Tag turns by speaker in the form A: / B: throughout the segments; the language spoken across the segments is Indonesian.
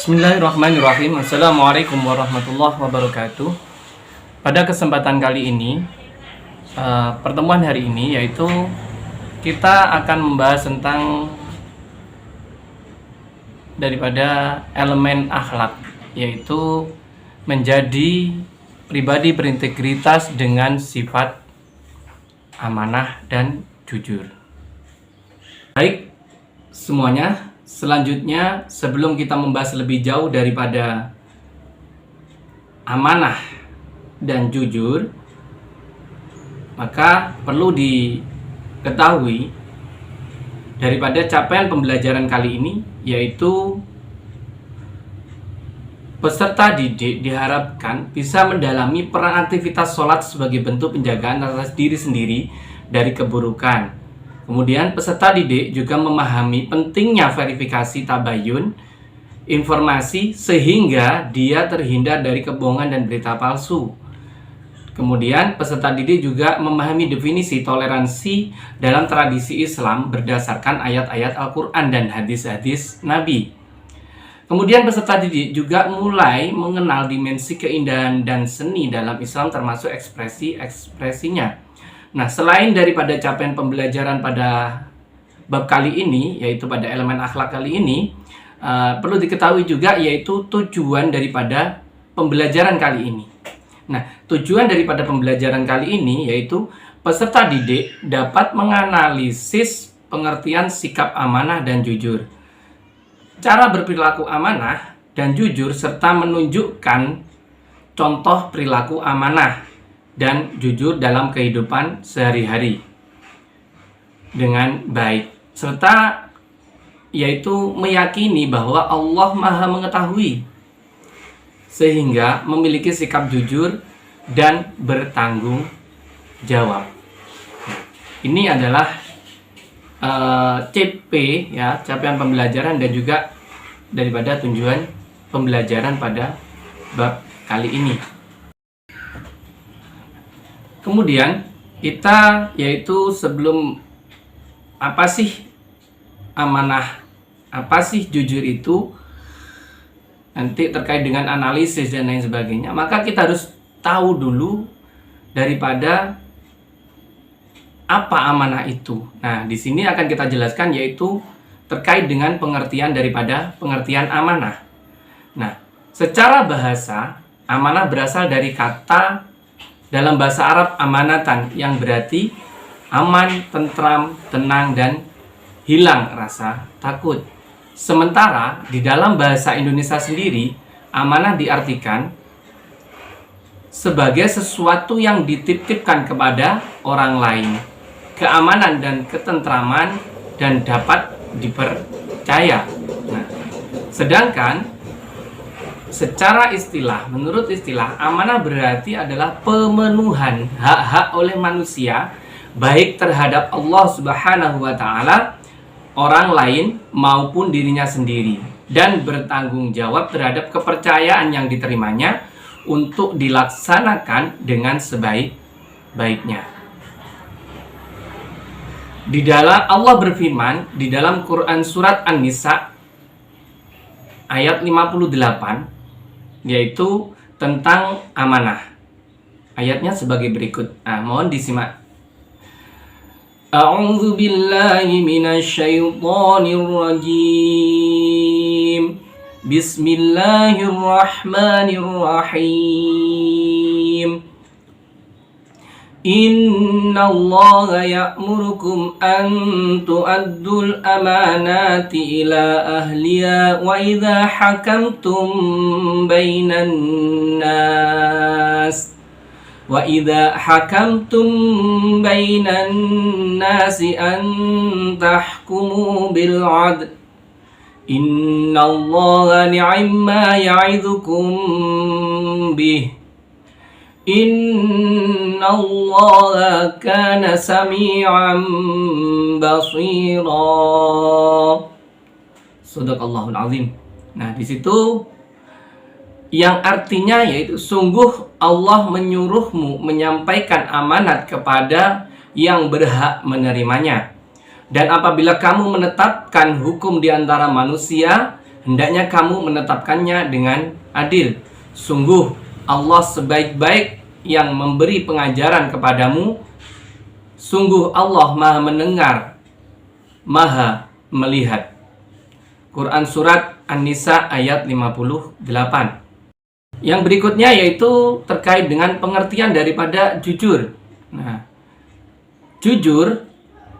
A: Bismillahirrahmanirrahim. Assalamualaikum warahmatullahi wabarakatuh. Pada kesempatan kali ini, pertemuan hari ini yaitu kita akan membahas tentang daripada elemen akhlak, yaitu menjadi pribadi berintegritas dengan sifat amanah dan jujur. Baik semuanya. Selanjutnya, sebelum kita membahas lebih jauh daripada amanah dan jujur, maka perlu diketahui daripada capaian pembelajaran kali ini, yaitu peserta didik diharapkan bisa mendalami peran aktivitas sholat sebagai bentuk penjagaan atas diri sendiri dari keburukan. Kemudian peserta didik juga memahami pentingnya verifikasi tabayun informasi sehingga dia terhindar dari kebohongan dan berita palsu. Kemudian peserta didik juga memahami definisi toleransi dalam tradisi Islam berdasarkan ayat-ayat Al-Quran dan hadis-hadis Nabi. Kemudian peserta didik juga mulai mengenal dimensi keindahan dan seni dalam Islam termasuk ekspresi-ekspresinya. Nah, selain daripada capaian pembelajaran pada bab kali ini, yaitu pada elemen akhlak kali ini, perlu diketahui juga yaitu tujuan daripada pembelajaran kali ini. Nah, tujuan daripada pembelajaran kali ini yaitu peserta didik dapat menganalisis pengertian sikap amanah dan jujur, cara berperilaku amanah dan jujur, serta menunjukkan contoh perilaku amanah dan jujur dalam kehidupan sehari-hari dengan baik, serta yaitu meyakini bahwa Allah Maha Mengetahui sehingga memiliki sikap jujur dan bertanggung jawab. Ini adalah CP ya, capaian pembelajaran dan juga daripada tujuan pembelajaran pada bab kali ini. Kemudian kita yaitu sebelum apa sih amanah, apa sih jujur itu, nanti terkait dengan analisis dan lain sebagainya, maka kita harus tahu dulu daripada apa amanah itu. Nah, di sini akan kita jelaskan yaitu terkait dengan pengertian daripada pengertian amanah. Nah, secara bahasa amanah berasal dari kata dalam bahasa Arab amanatan yang berarti aman, tentram, tenang, dan hilang rasa takut. Sementara di dalam bahasa Indonesia sendiri, amanah diartikan sebagai sesuatu yang dititipkan kepada orang lain, keamanan dan ketentraman, dan dapat dipercaya. Nah, sedangkan secara istilah, menurut istilah, amanah berarti adalah pemenuhan hak-hak oleh manusia, baik terhadap Allah Subhanahu wa Ta'ala, orang lain, maupun dirinya sendiri, dan bertanggung jawab terhadap kepercayaan yang diterimanya untuk dilaksanakan dengan sebaik-baiknya. Di dalam Allah berfirman di dalam Quran surat An-Nisa ayat 58, yaitu tentang amanah. Ayatnya sebagai berikut. Mohon disimak. A'udzu billahi minasyaitonir rajim. Bismillahirrahmanirrahim. Inna Allah ya'murukum an tu'addul amanati ila ahliya wa idha hakamtum bainan nas an tahkumu bil 'adl. Inna Allah ni'ma ya'idhukum bih. Inna Allah kana sami'an basira. Shadaqallahul azim. Nah, di situ yang artinya yaitu sungguh Allah menyuruhmu menyampaikan amanat kepada yang berhak menerimanya. Dan apabila kamu menetapkan hukum di antara manusia, hendaknya kamu menetapkannya dengan adil. Sungguh Allah sebaik-baik yang memberi pengajaran kepadamu. Sungguh Allah Maha mendengar, Maha melihat. Quran Surat An-Nisa ayat 58. Yang berikutnya yaitu terkait dengan pengertian daripada jujur. Nah, jujur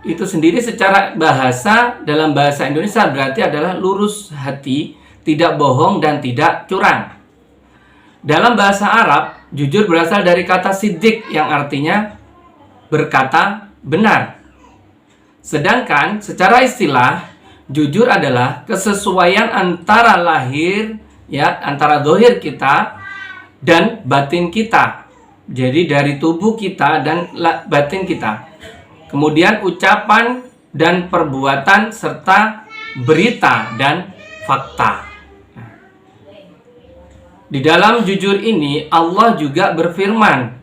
A: itu sendiri secara bahasa, dalam bahasa Indonesia berarti adalah lurus hati, tidak bohong dan tidak curang. Dalam bahasa Arab, jujur berasal dari kata siddiq yang artinya berkata benar. Sedangkan secara istilah, jujur adalah kesesuaian antara lahir, antara zahir kita dan batin kita. Jadi dari tubuh kita dan batin kita. Kemudian ucapan dan perbuatan serta berita dan fakta. Di dalam jujur ini Allah juga berfirman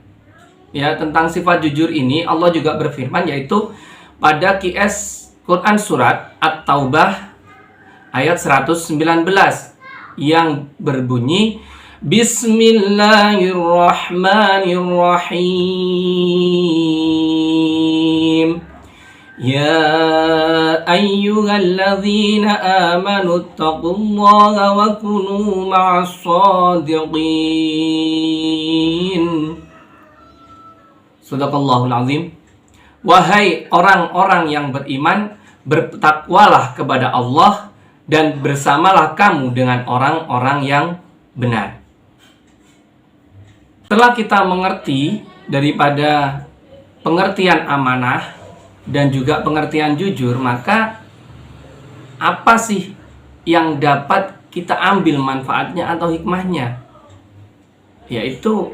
A: tentang sifat jujur ini. Allah juga berfirman yaitu pada QS Quran Surat At-Taubah ayat 119 yang berbunyi Bismillahirrahmanirrahim. Ya ayyuhalladzina amanu taqullaha wa kunu ma'as-shadiqin. Shadaqallahul azim. Wahai orang-orang yang beriman, bertakwalah kepada Allah dan bersamalah kamu dengan orang-orang yang benar. Setelah kita mengerti daripada pengertian amanah dan juga pengertian jujur, maka apa sih yang dapat kita ambil manfaatnya atau hikmahnya? Yaitu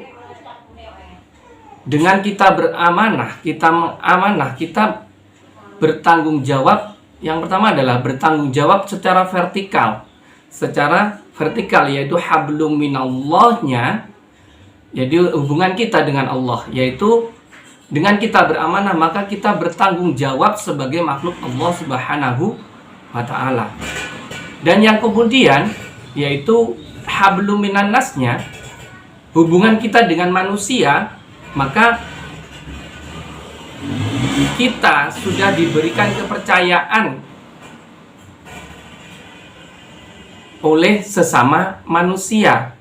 A: dengan kita beramanah, kita mengamanah, kita bertanggung jawab. Yang pertama adalah bertanggung jawab secara vertikal. Secara vertikal yaitu hablum minallahnya, jadi hubungan kita dengan Allah, yaitu dengan kita beramanah maka kita bertanggung jawab sebagai makhluk Allah Subhanahu wa ta'ala. Dan yang kemudian yaitu hablum minannasnya, hubungan kita dengan manusia, maka kita sudah diberikan kepercayaan oleh sesama manusia.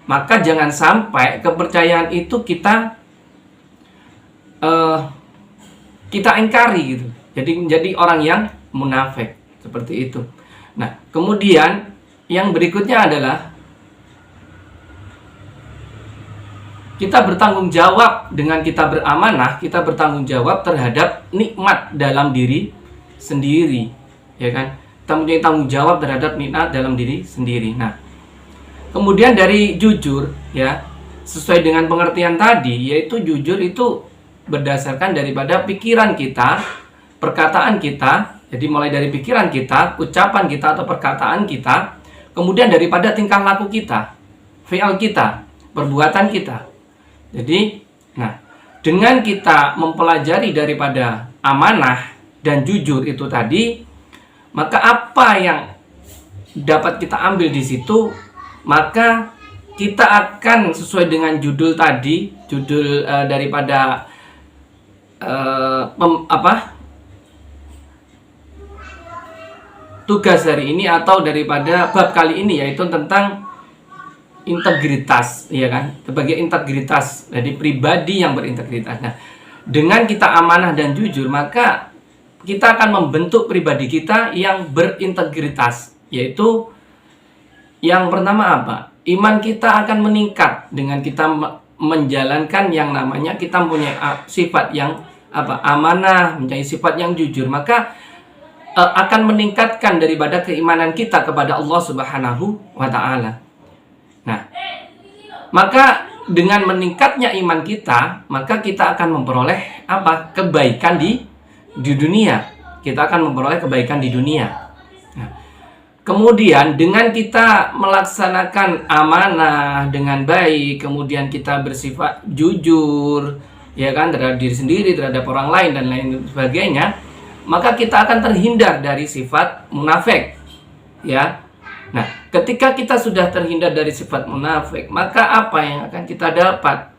A: Maka jangan sampai kepercayaan itu kita ingkari gitu. Jadi menjadi orang yang munafik seperti itu. Nah, kemudian yang berikutnya adalah kita bertanggung jawab. Dengan kita beramanah, kita bertanggung jawab terhadap nikmat dalam diri sendiri, ya kan? Kita mempunyai tanggung jawab terhadap nikmat dalam diri sendiri. Nah, kemudian dari jujur, sesuai dengan pengertian tadi, yaitu jujur itu berdasarkan daripada pikiran kita, perkataan kita. Jadi mulai dari pikiran kita, ucapan kita atau perkataan kita, kemudian daripada tingkah laku kita, fi'al kita, perbuatan kita. Jadi, dengan kita mempelajari daripada amanah dan jujur itu tadi, maka apa yang dapat kita ambil di situ, maka kita akan sesuai dengan judul tadi, judul daripada tugas hari ini atau daripada bab kali ini, yaitu tentang integritas, ya kan? Sebagai integritas, jadi pribadi yang berintegritas. Nah, dengan kita amanah dan jujur, maka kita akan membentuk pribadi kita yang berintegritas, yaitu yang pertama apa? Iman kita akan meningkat dengan kita menjalankan yang namanya kita punya sifat yang amanah, menjadi sifat yang jujur, maka akan meningkatkan daripada keimanan kita kepada Allah Subhanahu wa ta'ala. Nah, maka dengan meningkatnya iman kita, maka kita akan memperoleh kebaikan di dunia. Kita akan memperoleh kebaikan di dunia. Kemudian dengan kita melaksanakan amanah dengan baik, kemudian kita bersifat jujur, ya kan, terhadap diri sendiri, terhadap orang lain dan lain sebagainya, maka kita akan terhindar dari sifat munafik, ya. Nah, ketika kita sudah terhindar dari sifat munafik, maka apa yang akan kita dapat?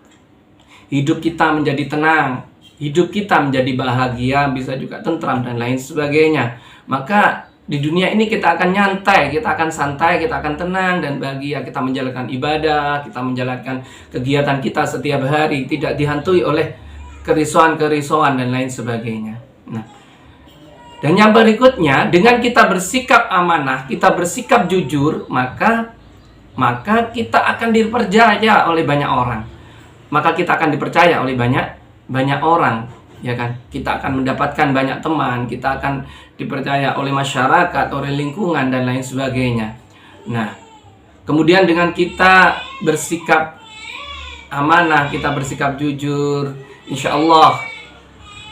A: Hidup kita menjadi tenang, hidup kita menjadi bahagia, bisa juga tentram dan lain sebagainya. Maka di dunia ini kita akan nyantai, kita akan santai, kita akan tenang dan bahagia. Kita menjalankan ibadah, kita menjalankan kegiatan kita setiap hari, tidak dihantui oleh kerisauan-kerisauan dan lain sebagainya. Nah, dan yang berikutnya, dengan kita bersikap amanah, kita bersikap jujur, maka kita akan dipercaya oleh banyak orang. Maka kita akan dipercaya oleh banyak orang, ya kan? Kita akan mendapatkan banyak teman, kita akan dipercaya oleh masyarakat, oleh lingkungan dan lain sebagainya. Nah, kemudian dengan kita bersikap amanah, kita bersikap jujur, insya Allah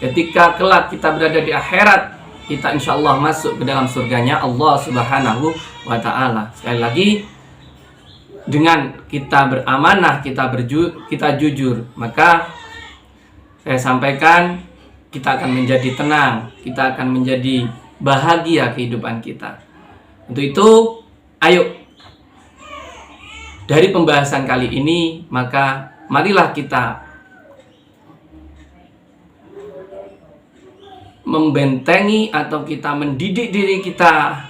A: ketika kelak kita berada di akhirat, kita insya Allah masuk ke dalam surganya Allah Subhanahu wa Ta'ala. Sekali lagi, dengan kita beramanah, kita jujur, maka saya sampaikan kita akan menjadi tenang, kita akan menjadi bahagia kehidupan kita. Untuk itu, ayo dari pembahasan kali ini, maka marilah kita membentengi atau kita mendidik diri kita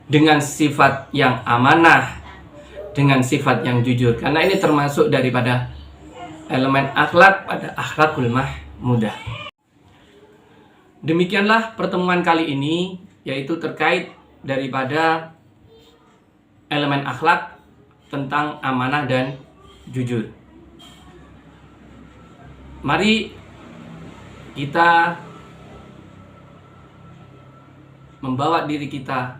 A: dengan sifat yang amanah, dengan sifat yang jujur, karena ini termasuk daripada elemen akhlak pada akhlakul mahmudah. Demikianlah pertemuan kali ini, yaitu terkait daripada elemen akhlak tentang amanah dan jujur. Mari kita membawa diri kita,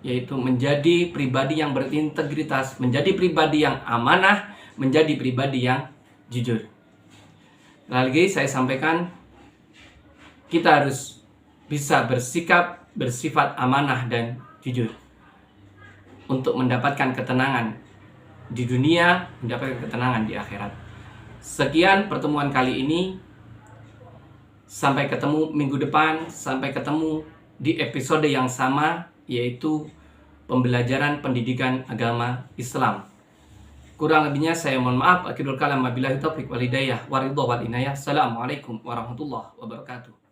A: yaitu menjadi pribadi yang berintegritas, menjadi pribadi yang amanah, menjadi pribadi yang jujur. Lagi saya sampaikan, kita harus bisa bersifat amanah dan jujur untuk mendapatkan ketenangan di dunia, mendapatkan ketenangan di akhirat. Sekian pertemuan kali ini. Sampai ketemu minggu depan, sampai ketemu di episode yang sama, yaitu pembelajaran pendidikan agama Islam. Kurang lebihnya saya mohon maaf. Akhirul kalam, wabillahi taufiq wal hidayah, waridho wal inayah. Assalamualaikum warahmatullahi wabarakatuh.